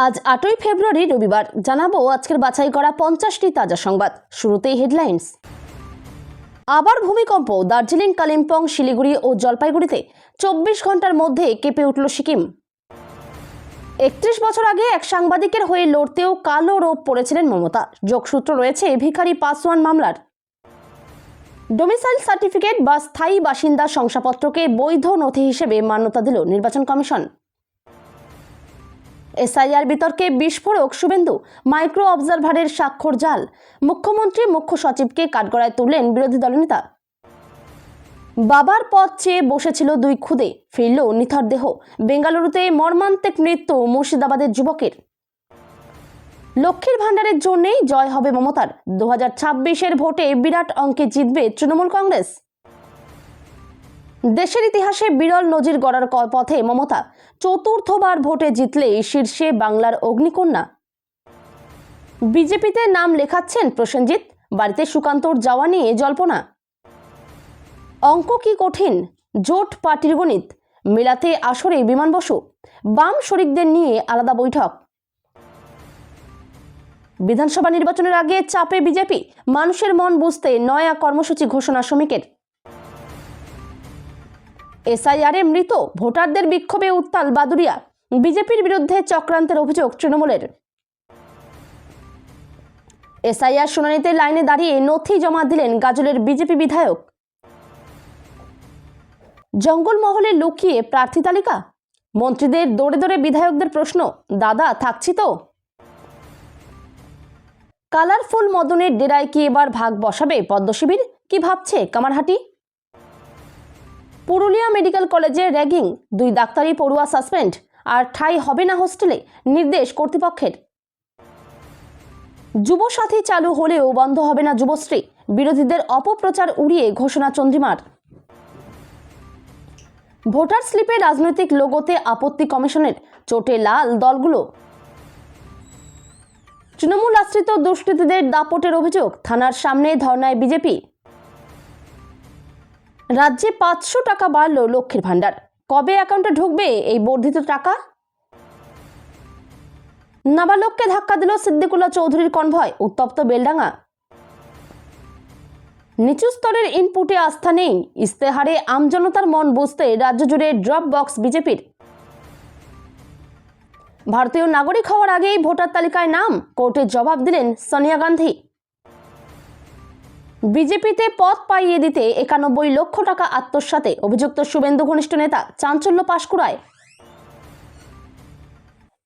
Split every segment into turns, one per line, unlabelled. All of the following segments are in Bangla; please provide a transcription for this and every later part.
আজ 8ই ফেব্রুয়ারি রবিবার জানাবো আজকের বাছাই করা 50টি তাজা সংবাদ। শুরুতেই হেডলাইন্স। আবার ভূমিকম্প, দার্জিলিং, কালিম্পং, শিলিগুড়ি ও জলপাইগুড়িতে 24 ঘন্টার মধ্যে কেঁপে উঠল সিকিম। 31 বছর আগে এক সাংবাদিকের হয়ে লড়তেও কালো রোপ পড়েছিলেন মমতা। যোগসূত্র রয়েছে ভিখারি পাসওয়ান মামলার। ডোমিসাইল সার্টিফিকেট বা স্থায়ী বাসিন্দা শংসাপত্রকে বৈধ নথি হিসেবে মান্যতা দিল নির্বাচন কমিশন। এসআইআর বিতর্কে বিস্ফোরক শুভেন্দু, মাইক্রো অবজারভারের স্বাক্ষর জাল। মুখ্যমন্ত্রী মুখ্য সচিবকে কাঠগড়ায় তুললেন বিরোধী দলনেতা। বাবার পদ চেয়ে বসেছিল দুই খুদে, ফিরল নিথর দেহ। বেঙ্গালুরুতে মর্মান্তিক মৃত্যু মুর্শিদাবাদের যুবকের। লক্ষ্মীর ভাণ্ডারের জন্যই জয় হবে মমতার। 2026-এর ভোটে বিরাট অঙ্কে জিতবে তৃণমূল কংগ্রেস। দেশের ইতিহাসে বিরল নজির গড়ার পথে মমতা। চতুর্থবার ভোটে জিতলে শীর্ষে বাংলার অগ্নিকন্যা। বিজেপিতে নাম লেখাচ্ছেন প্রসেনজিৎ, বাড়িতে সুকান্তর যাওয়া নিয়ে জল্পনা। অঙ্ক কি কঠিন, জোট পার্টির গণিত মেলাতে আসরে বিমান বসু। বাম শরিকদের নিয়ে আলাদা বৈঠক। বিধানসভা নির্বাচনের আগে চাপে বিজেপি, মানুষের মন বুঝতে নয়া কর্মসূচি ঘোষণা শ্রমিকের। এসআইআরে মৃত ভোটারদের বিক্ষোভে উত্তাল বাদুড়িয়া। বিজেপির বিরুদ্ধে চক্রান্তের অভিযোগ তৃণমূলের। এসআইআর শুনানিতে লাইনে দাঁড়িয়ে নথি জমা দিলেন গাজলের বিজেপি বিধায়ক। জঙ্গলমহলে লুকিয়ে প্রার্থী তালিকা, মন্ত্রীদের দৌড়ে দৌড়ে বিধায়কদের প্রশ্ন, দাদা থাকছি তো। কালারফুল মদনের ডেরায় কি এবার ভাগ বসাবে পদ্মশিবির, কি ভাবছে কামারহাটি। পুরুলিয়া মেডিকেল কলেজে র্যাগিং, 2 ডাক্তারি পড়ুয়া সাসপেন্ড, আর ঠাঁই হবে না হোস্টেলে, নির্দেশ কর্তৃপক্ষের। যুবসাথী চালু হলেও বন্ধ হবে না যুবশ্রী, বিরোধীদের অপপ্রচার উড়িয়ে ঘোষণা চন্দ্রিমার। ভোটার স্লিপে রাজনৈতিক লোগোতে আপত্তি কমিশনের, চোটে লাল দলগুলো। তৃণমূল আশ্রিত দুষ্কৃতীদের দাপটের অভিযোগ, থানার সামনে ধর্নায় বিজেপি। রাজ্যে 500 টাকা বাড়ল লক্ষ্মীর ভাণ্ডার, কবে অ্যাকাউন্টে ঢুকবে এই বর্ধিত টাকা। নাবালককে ধাক্কা দিল সিদ্দিকুল্লাহ চৌধুরীর কনভয়, উত্তপ্ত বেলডাঙ্গা। নিচু স্তরের ইনপুটে আস্থা নেই, ইস্তেহারে আমজনতার মন বুঝতে রাজ্য জুড়ে ড্রপ বক্স বিজেপির। ভারতীয় নাগরিক হওয়ার আগেই ভোটার তালিকায় নাম, কোর্টে জবাব দিলেন সোনিয়া গান্ধী। বিজেপিতে পদ পাইয়ে দিতে 91 লক্ষ টাকা আত্মসাতে অভিযুক্ত শুভেন্দু ঘনিষ্ঠ নেতা, চাঞ্চল্য পাঁশকুড়ায়।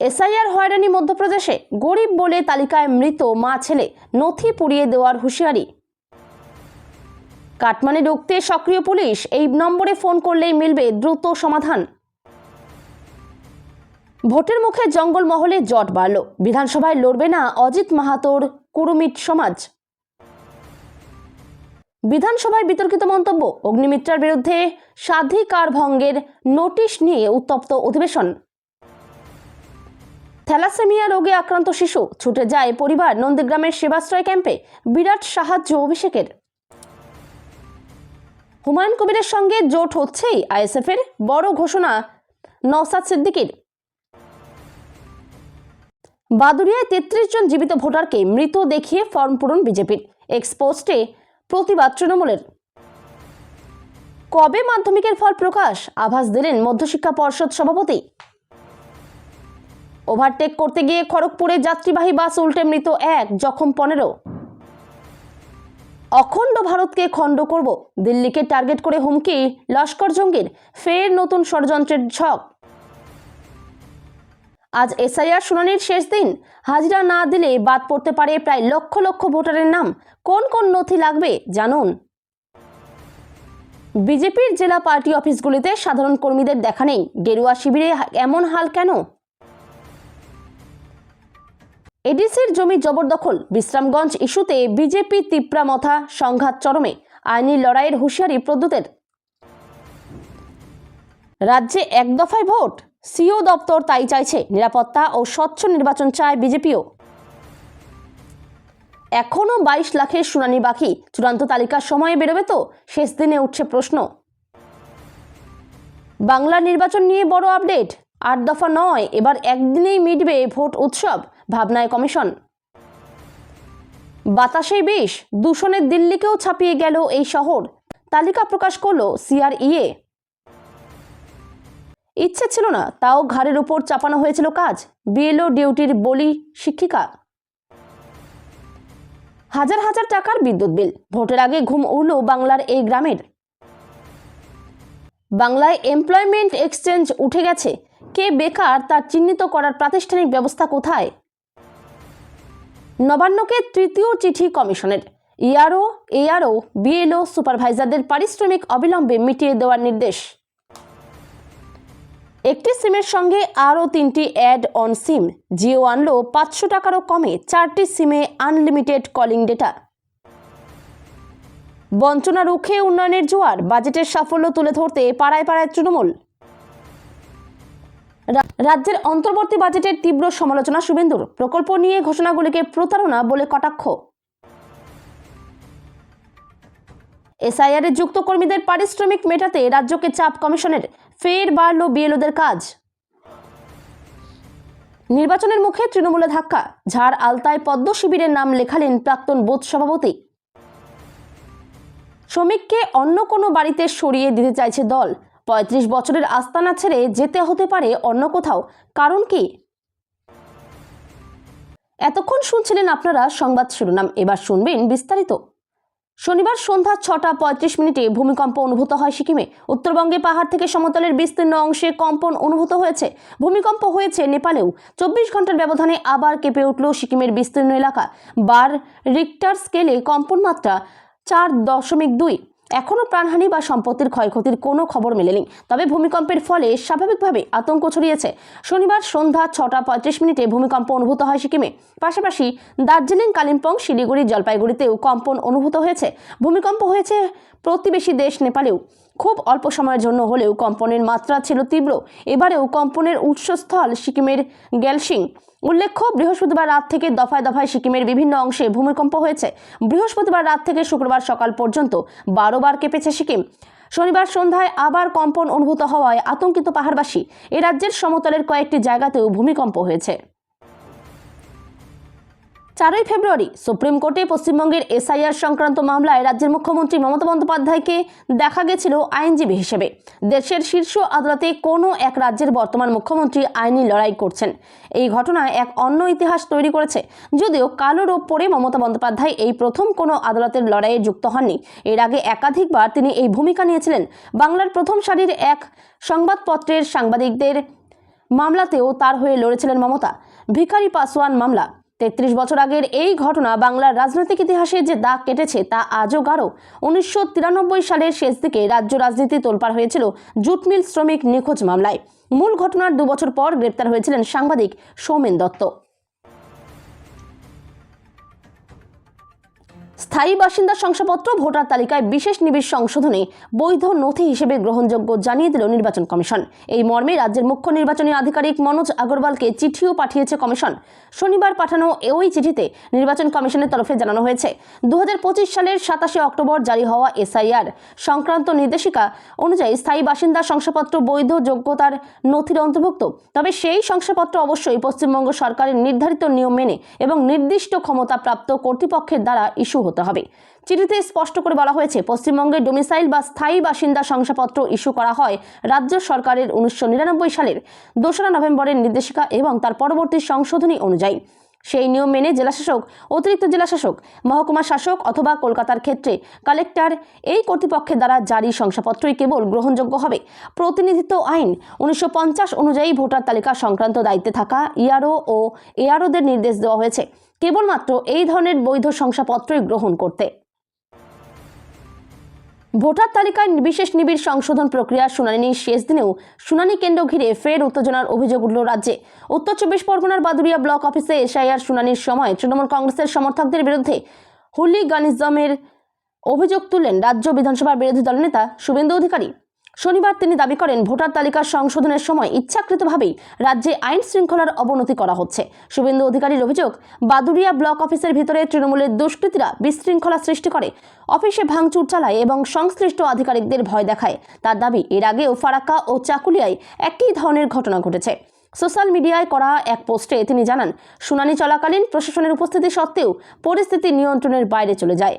এসআইআর হয়রানি মধ্যপ্রদেশে, গরিব বলে তালিকায় মৃত মা ছেলে, নথি পুড়িয়ে দেওয়ার হুঁশিয়ারি। কাটমানি রুখতে সক্রিয় পুলিশ, এই নম্বরে ফোন করলেই মিলবে দ্রুত সমাধান। ভোটের মুখে জঙ্গলমহলে জট বাড়ল, বিধানসভায় লড়বে না অজিত মাহাতোর কুরুমিট সমাজ। বিধানসভায় বিতর্কিত মন্তব্য, অগ্নিমিত্রার বিরুদ্ধে স্বাধিকার ভঙ্গের নোটিশ নিয়ে উত্তপ্ত অধিবেশন। থ্যালাসেমিয়া রোগে আক্রান্ত শিশু, ছুটে যায় পরিবার নন্দীগ্রামের সেবাশ্রয় ক্যাম্পে, বিরাট সাহায্য অভিষেকের। হুমায়ুন কবিরের সঙ্গে জোট হচ্ছেই আইএসএফের, বড় ঘোষণা নওশাদ সিদ্দিকীর। বাদুড়িয়ায় 33 জন জীবিত ভোটারকে মৃত দেখিয়ে ফর্ম পূরণ বিজেপির, এক্সপোস্টে প্রতিবাদ তৃণমূলের। কবে মাধ্যমিকের ফল প্রকাশ, আভাস দিলেন মধ্যশিক্ষা পর্ষদ সভাপতি। ওভারটেক করতে গিয়ে খড়গপুরে যাত্রীবাহী বাস উল্টে মৃত 1, জখম 15। অখণ্ড ভারতকে খণ্ড করব, দিল্লিকে টার্গেট করে হুমকি লস্কর জঙ্গির, ফের নতুন ষড়যন্ত্রের ছক। আজ এসআইআর শুনানির শেষ দিন, হাজিরা না দিলে বাদ পড়তে পারে প্রায় লক্ষ লক্ষ ভোটারের নাম। কোন কোন নথি লাগবে জানুন। বিজেপির জেলা পার্টি অফিসগুলিতে সাধারণ কর্মীদের দেখা নেই, গেরুয়া শিবিরে এমন হাল কেন। এডিসির জমি জবরদখল, বিশ্রামগঞ্জ ইস্যুতে বিজেপি তিপ্রামথা, সংঘাত চরমে, আইনি লড়াইয়ের হুঁশিয়ারি প্রদ্যুতের। রাজ্যে এক দফায় ভোট, সিও দপ্তর তাই চাইছে, নিরাপত্তা ও স্বচ্ছ নির্বাচন চায় বিজেপিও। এখনো 22 লাখের শুনানি বাকি, চূড়ান্ত তালিকার সময়ে বেরোবে তো, শেষ দিনে উঠছে প্রশ্ন। বাংলা নির্বাচন নিয়ে বড় আপডেট, 8 দফা নয়, এবার একদিনেই মিটবে ভোট উৎসব, ভাবনায় কমিশন। বাতাসেই বিষ, দূষণের দিল্লিকেও ছাপিয়ে গেল এই শহর, তালিকা প্রকাশ করলো CREA। ইচ্ছে ছিল না, তাও ঘাড়ের উপর চাপানো হয়েছিল কাজ, BLO ডিউটির বলি শিক্ষিকা। হাজার হাজার টাকার বিদ্যুৎ বিল, ভোটের আগে ঘুম উড়ল বাংলার এই গ্রামের। বাংলায় এমপ্লয়মেন্ট এক্সচেঞ্জ উঠে গেছে, কে বেকার তার চিহ্নিত করার প্রাতিষ্ঠানিক ব্যবস্থা কোথায়? নবান্নকে তৃতীয় চিঠি কমিশনের, ARO BLO সুপারভাইজারদের পারিশ্রমিক অবিলম্বে মিটিয়ে দেওয়ার নির্দেশ। একটি সিমের সঙ্গে আরও 3টি অ্যাড অন সিম, জিও আনলো 500 টাকারও কমে 4টি সিমে আনলিমিটেড কলিং ডেটা। বঞ্চনা রুখে উন্নয়নের জোয়ার, বাজেটের সাফল্য তুলে ধরতে পাড়ায় পাড়ায় তৃণমূল। রাজ্যের অন্তর্বর্তী বাজেটের তীব্র সমালোচনা শুভেন্দুর, প্রকল্প নিয়ে ঘোষণাগুলিকে প্রতারণা বলে কটাক্ষ। SIR-এ যুক্ত কর্মীদের পারিশ্রমিক মেটাতে রাজ্যকে চাপ কমিশনের, ফের বাড়ল BLO-দের কাজ। নির্বাচনের মুখে তৃণমূলে ধাক্কা, ঝাড় আলতায় পদ্ম শিবিরের নাম লেখালেন প্রাক্তন বুথ সভাপতি। শ্রমিককে অন্য কোনো বাড়িতে সরিয়ে দিতে চাইছে দল, 35 বছরের আস্তানা ছেড়ে যেতে হতে পারে অন্য কোথাও, কারণ কি? এতক্ষণ শুনছিলেন আপনারা সংবাদ শিরোনাম, এবার শুনবেন বিস্তারিত। শনিবার সন্ধ্যা 6:35 ভূমিকম্প অনুভূত হয় সিকিমে। উত্তরবঙ্গে পাহাড় থেকে সমতলের বিস্তীর্ণ অংশে কম্পন অনুভূত হয়েছে। ভূমিকম্প হয়েছে নেপালেও। 24 ঘন্টার ব্যবধানে আবার কেঁপে উঠল সিকিমের বিস্তীর্ণ এলাকা। বার রিক্টার স্কেলে কম্পন মাত্রা 4.2। এখনও প্রাণহানি বা সম্পত্তির ক্ষয়ক্ষতির কোনো খবর মেলেনি, তবে ভূমিকম্পের ফলে স্বাভাবিকভাবে আতঙ্ক ছড়িয়েছে। শনিবার সন্ধ্যা 6:35 ভূমিকম্প অনুভূত হয় সিকিমে। পাশাপাশি দার্জিলিং, কালিম্পং, শিলিগুড়ি, জলপাইগুড়িতেও কম্পন অনুভূত হয়েছে। ভূমিকম্প হয়েছে প্রতিবেশী দেশ নেপালেও। খুব অল্প সময়ের জন্য হলেও কম্পনের মাত্রা ছিল তীব্র। এবারেও কম্পনের উৎসস্থল সিকিমের গ্যালসিং। উল্লেখ্য, বৃহস্পতিবার রাত থেকে দফায় দফায় সিকিমের বিভিন্ন অংশে ভূমিকম্প হয়েছে। বৃহস্পতিবার রাত থেকে শুক্রবার সকাল পর্যন্ত 12 বার কেঁপেছে সিকিম। শনিবার সন্ধ্যায় আবার কম্পন অনুভূত হওয়ায় আতঙ্কিত পাহাড়বাসী। এ রাজ্যের সমতলের কয়েকটি জায়গাতেও ভূমিকম্প হয়েছে। 4 ফেব্রুয়ারি সুপ্রিম কোর্টে পশ্চিমবঙ্গের SIR সংক্রান্ত মামলায় রাজ্যের মুখ্যমন্ত্রী মমতা বন্দ্যোপাধ্যায়কে দেখা গেছিল আইনজীবী হিসেবে। দেশের শীর্ষ আদালতে কোনো এক রাজ্যের বর্তমান মুখ্যমন্ত্রী আইনি লড়াই করছেন। এই ঘটনা এক অন্য ইতিহাস তৈরি করেছে। যদিও কালো রূপ পরে মমতা বন্দ্যোপাধ্যায় এই প্রথম কোনো আদালতের লড়াইয়ে যুক্ত হননি। এর আগে একাধিকবার তিনি এই ভূমিকা নিয়েছিলেন। বাংলার প্রথম সারির এক সংবাদপত্রের সাংবাদিকদের মামলাতেও তার হয়ে লড়েছিলেন মমতা। ভিখারি পাসওয়ান মামলা। 33 বছর আগের এই ঘটনা বাংলার রাজনৈতিক ইতিহাসে যে দাগ কেটেছে তা আজও গাঢ়। 1993 সালের শেষ দিকে রাজ্য রাজনীতি তোলপাড় হয়েছিল জুট মিল শ্রমিক নিখোঁজ মামলায়। মূল ঘটনার 2 বছর পর গ্রেপ্তার হয়েছিলেন সাংবাদিক সৌমেন দত্ত। স্থায়ী বাসিন্দা শংসাপত্র ভোটার তালিকায় বিশেষ নিবিড় সংশোধনে বৈধ নথি হিসেবে গ্রহণযোগ্য জানিয়ে দিল নির্বাচন কমিশন। এই মর্মে রাজ্যের মুখ্য নির্বাচনী আধিকারিক মনোজ আগরওয়ালকে চিঠিও পাঠিয়েছে কমিশন। শনিবার পাঠানো ওই চিঠিতে নির্বাচন কমিশনের তরফে জানানো হয়েছে, 2025 সালের 27 অক্টোবর জারি হওয়া SIR সংক্রান্ত নির্দেশিকা অনুযায়ী স্থায়ী বাসিন্দা শংসাপত্র বৈধ যোগ্যতার নথির অন্তর্ভুক্ত। তবে সেই শংসাপত্র অবশ্যই পশ্চিমবঙ্গ সরকারের নির্ধারিত নিয়ম মেনে এবং নির্দিষ্ট ক্ষমতাপ্রাপ্ত কর্তৃপক্ষের দ্বারা ইস্যু হতে হবে। চিঠিতে স্পষ্ট করে বলা হয়েছে, পশ্চিমবঙ্গে ডোমিসাইল বা স্থায়ী বাসিন্দা শংসাপত্র ইস্যু করা হয় রাজ্য সরকারের 1999 সালের 2রা নভেম্বরের নির্দেশিকা এবং তার পরবর্তী সংশোধনী অনুযায়ী। সেই নিয়ম মেনে জেলাশাসক, অতিরিক্ত জেলাশাসক, মহকুমা শাসক অথবা কলকাতার ক্ষেত্রে কালেক্টর এই কর্তৃপক্ষের দ্বারা জারি শংসাপত্রই কেবল গ্রহণযোগ্য হবে। প্রতিনিধিত্ব আইন 1950 অনুযায়ী ভোটার তালিকা সংক্রান্ত দায়িত্বে থাকা ERO ও ARO-দের নির্দেশ দেওয়া হয়েছে কেবলমাত্র এই ধরনের বৈধ শংসাপত্রই গ্রহণ করতে। ভোটার তালিকায় বিশেষ নিবিড় সংশোধন প্রক্রিয়ার শুনানির শেষ দিনেও শুনানি কেন্দ্র ঘিরে ফের উত্তেজনার অভিযোগ উঠল রাজ্যে। উত্তর 24 পরগনার বাদুড়িয়া ব্লক অফিসে SIR শুনানির সময় তৃণমূল কংগ্রেসের সমর্থকদের বিরুদ্ধে হুলিগানিজমের অভিযোগ তুললেন রাজ্য বিধানসভার বিরোধী দলনেতা শুভেন্দু অধিকারী। শনিবার তিনি দাবি করেন, ভোটার তালিকা সংশোধনের সময় ইচ্ছাকৃতভাবেই রাজ্যে আইন শৃঙ্খলার অবনতি করা হচ্ছে। শুভেন্দু অধিকারীর অভিযোগ, বাদুড়িয়া ব্লক অফিসের ভিতরে তৃণমূলের দুষ্কৃতীরা বিশৃঙ্খলা সৃষ্টি করে, অফিসে ভাঙচুর চালায় এবং সংশ্লিষ্ট আধিকারিকদের ভয় দেখায়। তার দাবি, এর আগেও ফারাক্কা ও চাকুলিয়ায় একই ধরনের ঘটনা ঘটেছে। সোশ্যাল মিডিয়ায় করা এক পোস্টে তিনি জানান, শুনানি চলাকালীন প্রশাসনের উপস্থিতি সত্ত্বেও পরিস্থিতি নিয়ন্ত্রণের বাইরে চলে যায়।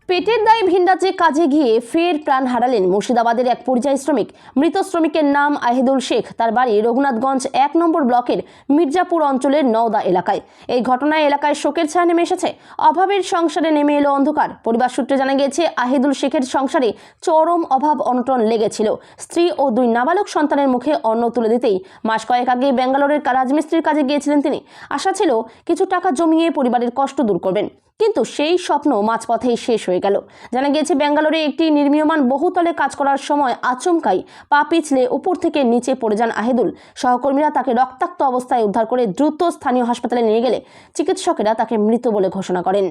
পেটের দায়ে ভিন রাজ্যে কাজে গিয়ে ফের প্রাণ হারালেন মুর্শিদাবাদের এক পরিযায়ী শ্রমিক। মৃত শ্রমিকের নাম আহিদুল শেখ। তার বাড়ি রঘুনাথগঞ্জ 1 নম্বর ব্লকের মির্জাপুর অঞ্চলের নওদা এলাকায়। এই ঘটনায় এলাকায় শোকের ছায়া নেমে এসেছে। অভাবের সংসারে নেমে এলো অন্ধকার। পরিবার সূত্রে জানা গিয়েছে, আহিদুল শেখের সংসারে চরম অভাব অনটন লেগেছিল। স্ত্রী ও 2 নাবালক সন্তানের মুখে অন্ন তুলে দিতেই মাস কয়েক আগে ব্যাঙ্গালোরের রাজমিস্ত্রির কাজে গিয়েছিলেন তিনি। আশা ছিল কিছু টাকা জমিয়ে পরিবারের কষ্ট দূর করবেন, কিন্তু সেই স্বপ্ন মাঝপথেই শেষ হয়ে গেল। জানা গিয়েছে, ব্যাঙ্গালোরে একটি নির্মীয়মান বহুতলে কাজ করার সময় আচমকাই পা পিছলে উপর থেকে নিচে পড়ে যান আহিদুল। সহকর্মীরা তাকে রক্তাক্ত অবস্থায় উদ্ধার করে দ্রুত স্থানীয় হাসপাতালে নিয়ে গেলে চিকিৎসকেরা তাকে মৃত বলে ঘোষণা করেন।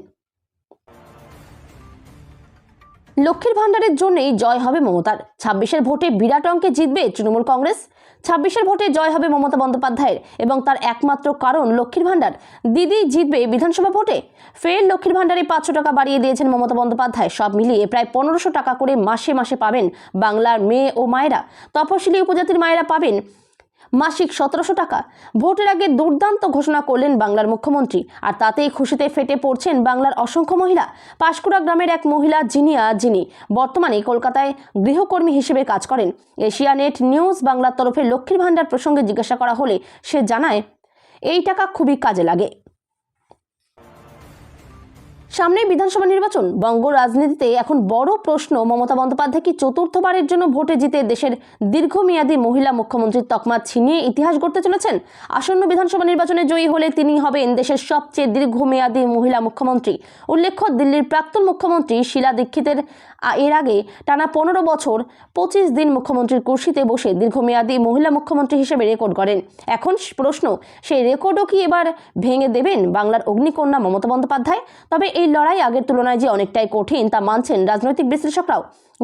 লক্ষ্মীর ভাণ্ডারের জন্যই জয় হবে মমতার। 26-এর ভোটে বিরাট অঙ্কে জিতবে তৃণমূল কংগ্রেস। 26-এর ভোটে জয় হবে মমতা বন্দ্যোপাধ্যায়ের এবং তার একমাত্র কারণ লক্ষ্মীর ভাণ্ডার। দিদি জিতবে বিধানসভা ভোটে। ফের লক্ষ্মীর ভাণ্ডারে 500 টাকা বাড়িয়ে দিয়েছেন মমতা বন্দ্যোপাধ্যায়। সব মিলিয়ে প্রায় 1500 টাকা করে মাসে মাসে পাবেন বাংলার মেয়ে ও মায়েরা। তপশিলি উপজাতির মায়েরা পাবেন মাসিক 1700 টাকা। ভোটের আগে দুর্দান্ত ঘোষণা করলেন বাংলার মুখ্যমন্ত্রী, আর তাতেই খুশিতে ফেটে পড়ছেন বাংলার অসংখ্য মহিলা। পাঁশকুড়া গ্রামের এক মহিলা যিনি বর্তমানে কলকাতায় গৃহকর্মী হিসেবে কাজ করেন। এশিয়ানেট নিউজ বাংলার তরফে লক্ষ্মীর ভাণ্ডার প্রসঙ্গে জিজ্ঞাসা করা হলে সে জানায়, এই টাকা খুবই কাজে লাগে। সামনে বিধানসভা নির্বাচন। বঙ্গ রাজনীতিতে এখন বড় প্রশ্ন, মমতা বন্দ্যোপাধ্যায় কি চতুর্থবারের জন্য ভোটে জিতে দেশের দীর্ঘমেয়াদী মহিলা মুখ্যমন্ত্রীর তকমা ছিনিয়ে ইতিহাস গড়তে চলেছেন? আসন্ন বিধানসভা নির্বাচনে জয়ী হলে তিনি হবেন দেশের সবচেয়ে দীর্ঘমেয়াদী মহিলা মুখ্যমন্ত্রী। উল্লেখ্য, দিল্লির প্রাক্তন মুখ্যমন্ত্রী শীলা দীক্ষিতের এর আগে টানা 15 বছর 25 দিন মুখ্যমন্ত্রীর কুর্সিতে বসে দীর্ঘমেয়াদী মহিলা মুখ্যমন্ত্রী হিসেবে রেকর্ড করেন। এখন প্রশ্ন, সেই রেকর্ডও কি এবার ভেঙে দেবেন বাংলার অগ্নিকন্যা মমতা বন্দ্যোপাধ্যায়? তবে এই লড়াই আগের তুলনায় যে অনেকটাই কঠিন তা মানছেন রাজনৈতিক বিশ্লেষকরাও।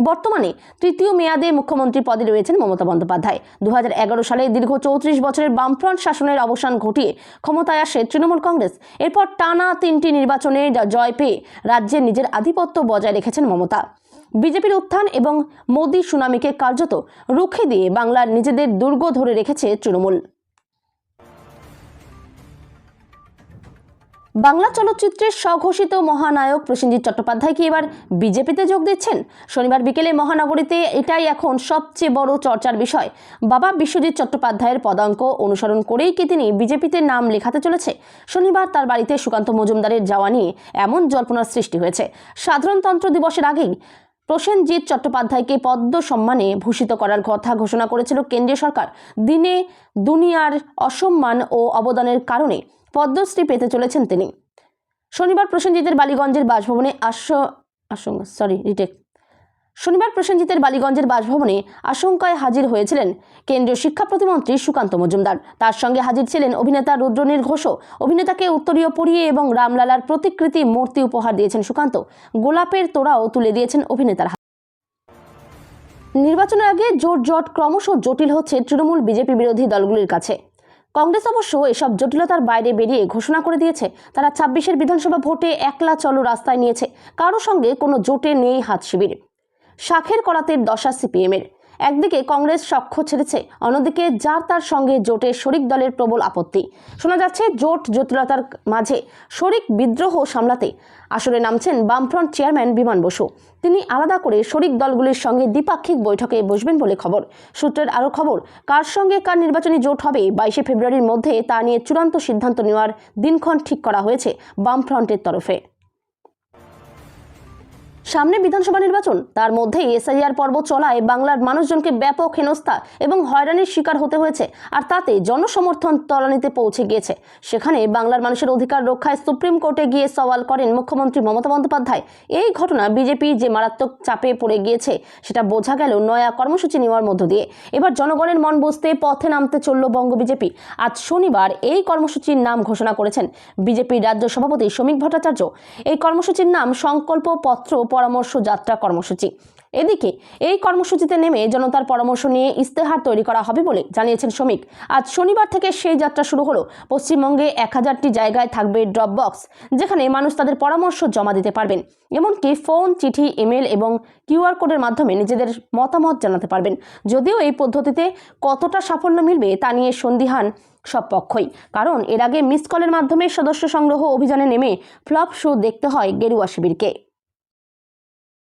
বর্তমানে 3য় মেয়াদে মুখ্যমন্ত্রী পদে রয়েছেন মমতা বন্দ্যোপাধ্যায়। 2011 সালে দীর্ঘ 34 বছরের বামফ্রন্ট শাসনের অবসান ঘটিয়ে ক্ষমতায় আসে তৃণমূল কংগ্রেস। এরপর টানা 3টি নির্বাচনে জয় পেয়ে রাজ্যে নিজের আধিপত্য বজায় রেখেছেন মমতা। বিজেপির উত্থান এবং মোদী সুনামিকে কার্যত রুখে দিয়ে বাংলার নিজেদের দুর্গ ধরে রেখেছে তৃণমূল। বাংলা চলচ্চিত্রের স্বঘোষিত মহানায়ক প্রসেনজিৎ চট্টোপাধ্যায় কি এবার বিজেপিতে যোগ দিচ্ছেন? শনিবার বিকেলে মহানগরীতে এটাই এখন সবচেয়ে বড় চর্চার বিষয়। বাবা বিশ্বজিৎ চট্টোপাধ্যায়ের পদাঙ্ক অনুসরণ করেই কি তিনি বিজেপিতে নাম লেখাতে চলেছে? শনিবার তার বাড়িতে সুকান্ত মজুমদারের যাওয়া নিয়ে এমন জল্পনার সৃষ্টি হয়েছে। সাধারণতন্ত্র দিবসের আগেই প্রসেনজিৎ চট্টোপাধ্যায়কে পদ্ম সম্মানে ভূষিত করার কথা ঘোষণা করেছিল কেন্দ্রীয় সরকার। দিনে দুনিয়ার অসম্মান ও অবদানের কারণে পদ্মশ্রী পেতে চলেছেন তিনি। শনিবার প্রসেনজিতের বালিগঞ্জের বাসভবনে আশঙ্কায় হাজির হয়েছিলেন কেন্দ্রীয় শিক্ষা প্রতিমন্ত্রী সুকান্ত মজুমদার। তার সঙ্গে হাজির ছিলেন অভিনেতা রুদ্রনীল ঘোষও। অভিনেতাকে উত্তরীয় পরিয়ে এবং রামলালার প্রতিকৃতি মূর্তি উপহার দিয়েছেন সুকান্ত। গোলাপের তোড়াও তুলে দিয়েছেন অভিনেতার। নির্বাচনের আগে জোট ক্রমশ জটিল হচ্ছে তৃণমূল বিজেপি বিরোধী দলগুলির কাছে। কংগ্রেস অবশ্য এসব জটিলতার বাইরে বেরিয়ে ঘোষণা করে দিয়েছে, তারা 26-এর বিধানসভা ভোটে একলা চলো রাস্তায় নিয়েছে। কারো সঙ্গে কোনো জোটে নেই হাত শিবির। শাখের করাতের দশা সিপিএমের। একদিকে কংগ্রেস সখ্য ছেড়েছে, অন্যদিকে যার তার সঙ্গে জোটের শরিক দলের প্রবল আপত্তি। শোনা যাচ্ছে, জোট জটিলতার মাঝে শরিক বিদ্রোহ সামলাতে আসরে নামছেন বামফ্রন্ট চেয়ারম্যান বিমান বসু। তিনি আলাদা করে শরিক দলগুলির সঙ্গে দ্বিপাক্ষিক বৈঠকে বসবেন বলে খবর। সূত্রের আরও খবর, কার সঙ্গে কার নির্বাচনী জোট হবে 22 ফেব্রুয়ারির মধ্যে তা নিয়ে চূড়ান্ত সিদ্ধান্ত নেওয়ার দিনক্ষণ ঠিক করা হয়েছে বামফ্রন্টের তরফে। সামনে বিধানসভা নির্বাচন, তার মধ্যেই এসআইআর পর্ব চলায় বাংলার মানুষজনকে ব্যাপক হেনস্থা এবং হয়রানির শিকার হতে হয়েছে, আর তাতে জনসমর্থন তলানিতে পৌঁছে গিয়েছে। সেখানে বাংলার মানুষের অধিকার রক্ষায় সুপ্রিম কোর্টে গিয়ে সওয়াল করেন মুখ্যমন্ত্রী মমতা বন্দ্যোপাধ্যায়। এই ঘটনা বিজেপি যে মারাত্মক চাপে পড়ে গিয়েছে সেটা বোঝা গেল নয়া কর্মসূচি নেওয়ার মধ্য দিয়ে। এবার জনগণের মন বুঝতে পথে নামতে চলল বঙ্গ বিজেপি। আজ শনিবার এই কর্মসূচির নাম ঘোষণা করেছেন বিজেপির রাজ্য সভাপতি শ্রমিক ভট্টাচার্য। এই কর্মসূচির নাম সংকল্প পত্র পরামর্শ যাত্রা কর্মসূচি। এদিকে এই কর্মসূচিতে নেমে জনতার পরামর্শ নিয়ে ইস্তেহার তৈরি করা হবে বলে জানিয়েছেন শ্রমিক। আজ শনিবার থেকে সেই যাত্রা শুরু হলো। পশ্চিমবঙ্গে 1000টি জায়গায় থাকবে ড্রপ বক্স, যেখানে মানুষ তাদের পরামর্শ জমা দিতে পারবেন। এমনকি ফোন, চিঠি, ইমেল এবং কিউআর কোডের মাধ্যমে নিজেদের মতামত জানাতে পারবেন। যদিও এই পদ্ধতিতে কতটা সাফল্য মিলবে তা নিয়ে সন্দিহান সব পক্ষই, কারণ এর আগে মিস কলের মাধ্যমে সদস্য সংগ্রহ অভিযানে নেমে ফ্লপ শো দেখতে হয় গেরুয়া শিবিরকে।